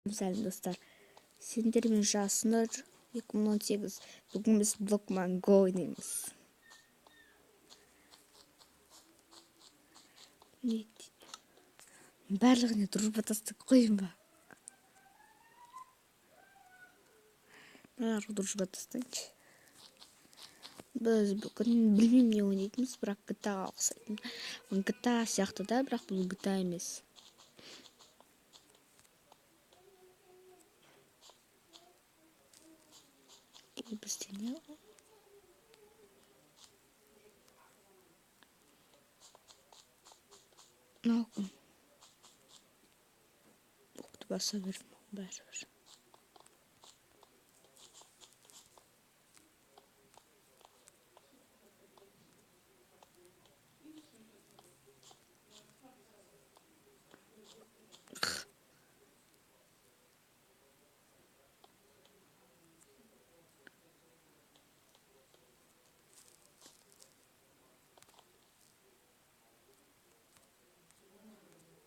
Сәлем достар, сендермен жасыныр 2018. Бүгін біз Blockman Go ойнаймыз. Барлығына дружба тастап қойын ба? Барлығы дружба тастайыншы. Біз бүгін білмеймін не ойнайтынбыз, бірақ GTA-ға ұқсайтын. GTA сияқты да, бірақ бұл GTA емес. Бізде не? Нақын. Оқты баса бермін, бәрібір.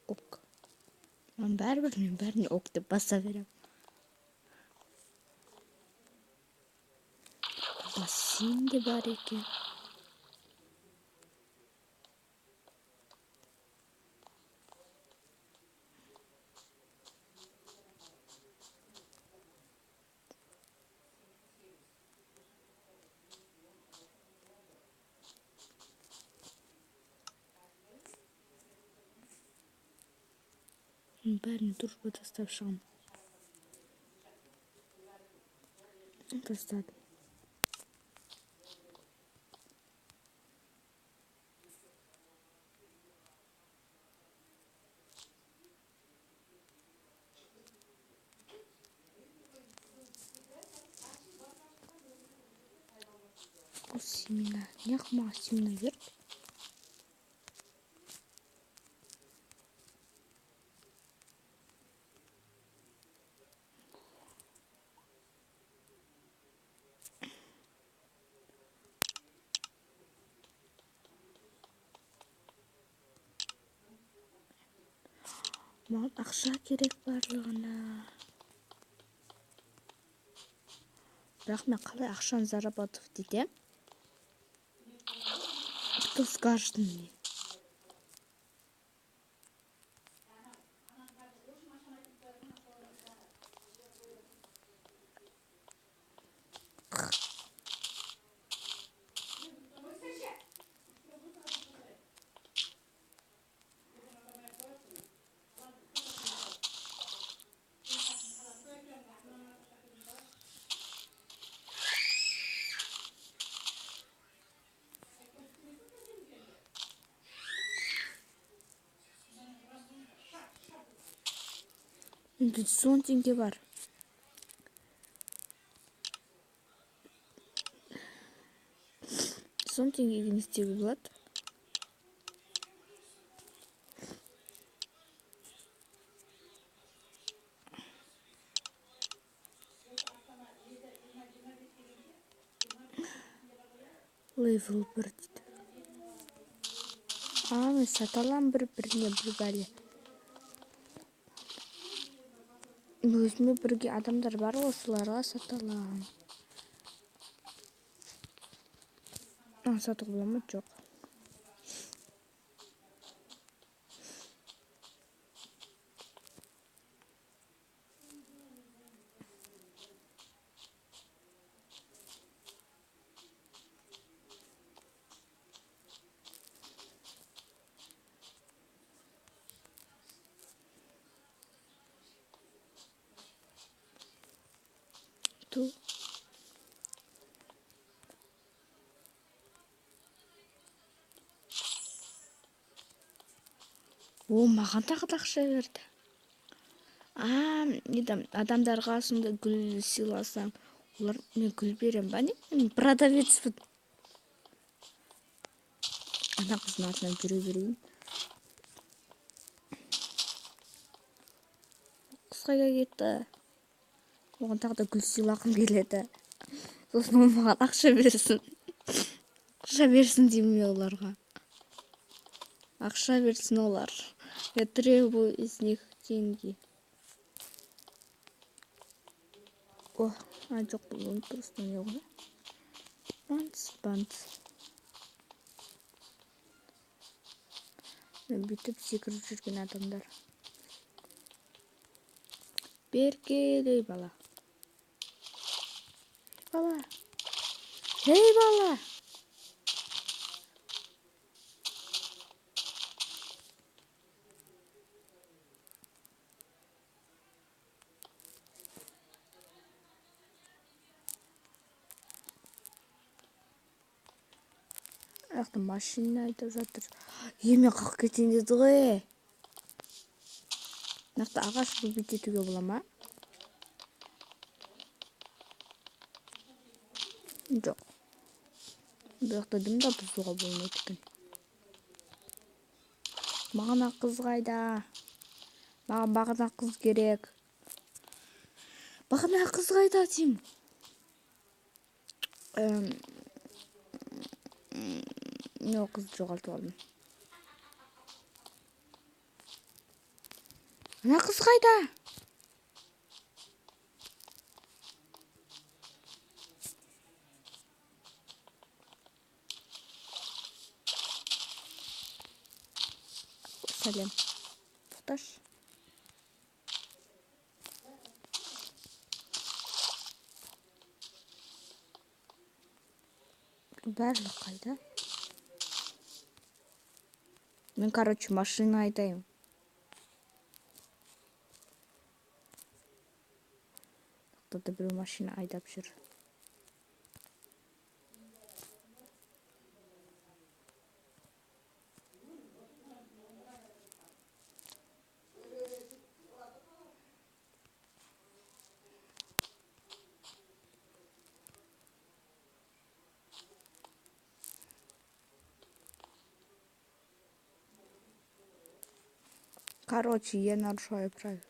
Ок. Мен бәріне ок деп баса берем. Бассейн де бар екен. Бәріне дружба тастап шығам. Тастадым. Семена. Неғыма семена берді. Маған ақша керек барлығына. Бірақ мен қалай ақшаны заработать етем? Кто скажет мне? Менде 10 теңге бар. Сон теңгеге не істеуге болады? Левел 1 дейді. Мен сата аламын бір-біріне бір бәле. Өзіме бірге адамдар бар, осыларға сата аламын. Сатуға бола ма? Жоқ. Маған тағы да ақша берді. Адамдарға сонда гүл сыйласам, олар мен гүл берем ба не? Мен продавецпін. Ана қыздың атынан жүре берейін. Қыз қайда кетті? Оған тағы да гүл сыйлағым келеді. Сосын ол маған ақша берсін. Ақша берсін деймін оларға. Ақша берсін олар. Я требую из них деньги. О, жок, бул просто эмне го? Бант. Бүтүп секирип жүргөн адамдар. Беркелей бала. Эй, бала. Аяқта машина айдап жатыр. Мен қалып кетейін деді ғой. Мынақты ағашты бүйтетуге бола ма? Жоқ. Бұяқта дымда бұзуға болмайды екен. Бағана қыз қайда? Маған бағана қыз керек. Бағана қыз қайда деймін? Yok, kızı çoğaltı aldım. Ana kız kayda? Selam. Taş. Барлық қайда? Мен, короче, машина айдаймын. Кто-то бір машина айдап жүр. Короче, я нарушаю правила.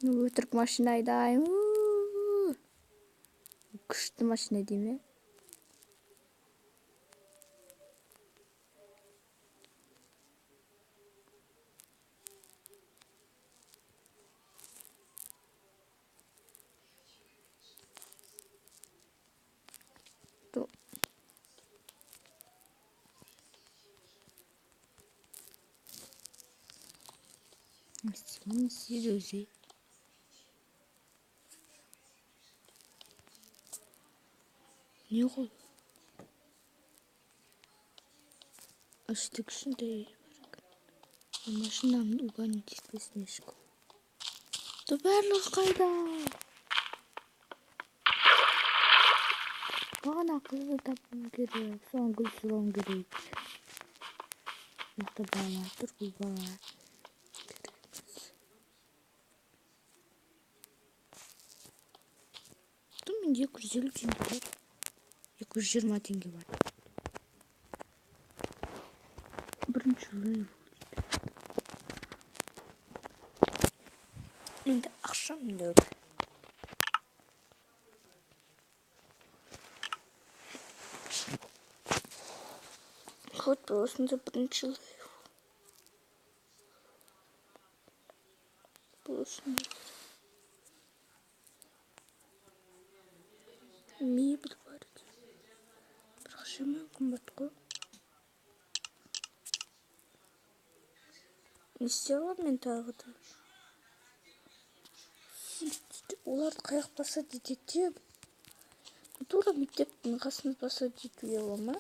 Өтірік машина айдаймын. Күшті машина дейме? Sim, Suzy. Не ғой? Аштық үшіндей бар. Машинаның уғаны тестесіне шық. Барлық қайда? Маған ақылды тапқым керек. Соған гүл сұрауым керек. Мықты бала тұр, бұл бала. Менде 250 теңге бар. 220 теңге бар. Бірінші лайв. Менде ақшам жоқ. Вот осында бірінші лайв. Осында. Мебель бар. Бірақ шамамен қымбат қой. Не істей аламын мен тағы да? Оларды қаяқ басады етеді. Тура мектептің қасына басады етуге бола ма?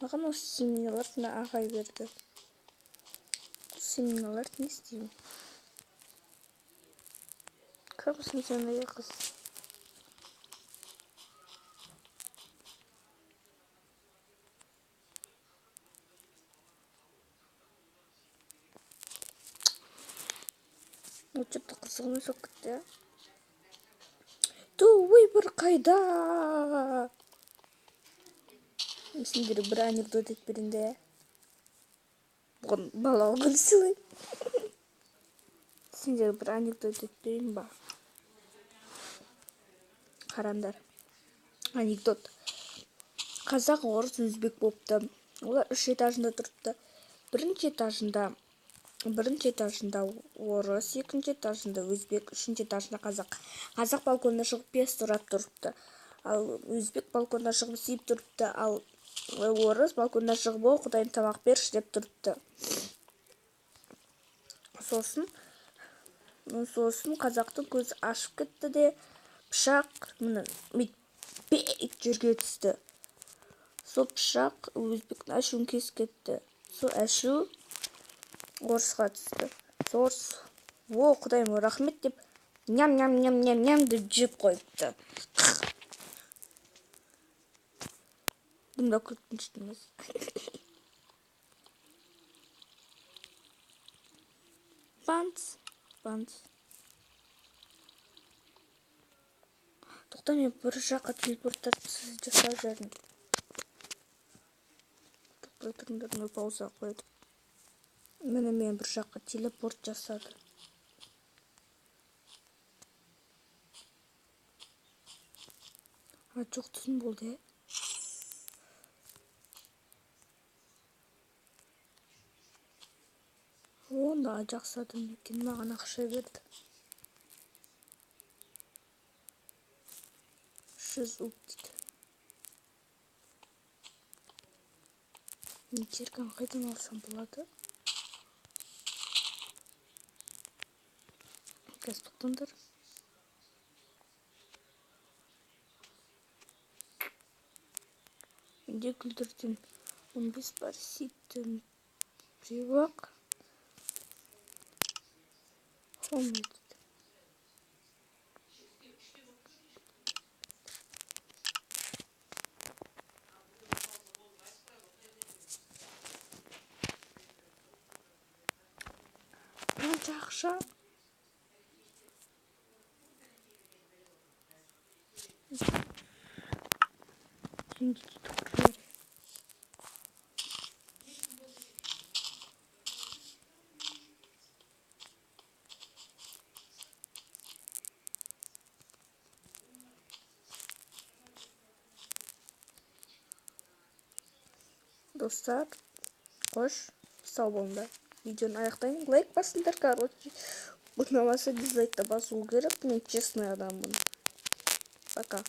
Маған осы семьяларына ағай берді. Семьяларды не істеймін? Кімсің сен ай қыз? Что-то қызығына соқ кетті. Выбор қайда? Сендер бір анекдот етіп берінде. Бұған балалы гүл сыйлай. Сендер бір анекдот етіп берейін ба? Қараңдар. Анекдот. Қазақ, орыс, өзбек болыпты. Олар 3 этажында тұрыпты. Бірінші этажында орыс, екінші этажында өзбек, үшінші этажында қазақ. Қазақ балконына шығып пес тұрап тұрыпты. Ал өзбек балконына шығып сиіп тұрыпты. Ал орыс балконына шығып, о, құдайым тамақ берші деп тұрыпты. Сосын қазақтың көзі ашып кетті де, пышақ жерге түсті. Сол пышақ өзбектің әшуін кесіп кетті. Сол әшу орысқа түсті. Орыс, о, құдайым, рахмет деп, ням деп жеп қойыпты. Бұнда күлкінішті емес. Банс. Тоқта, мен бір жаққа телепортация жасап жүрмін. Тоқтай тұрыңдар, мен пауза қойдым. Міне мен бір жаққа телепорт жасады. Жоқ түсін болды, Онда жақсы адам екен, маған ақша берді. 300 ұлт дейді. Мен жерген қайдан алсам болады? Қазір тоқтаңдар. Менде күлдірден 15 бар, ситтен привак. Olmadı. Qancha ақша? Достар, қош, сау болыңдар. Видеоны аяқтаймын. Лайк басыңдар, короче. Ұнамаса дизлайкті басу керек. Мен честный адаммын. Пока.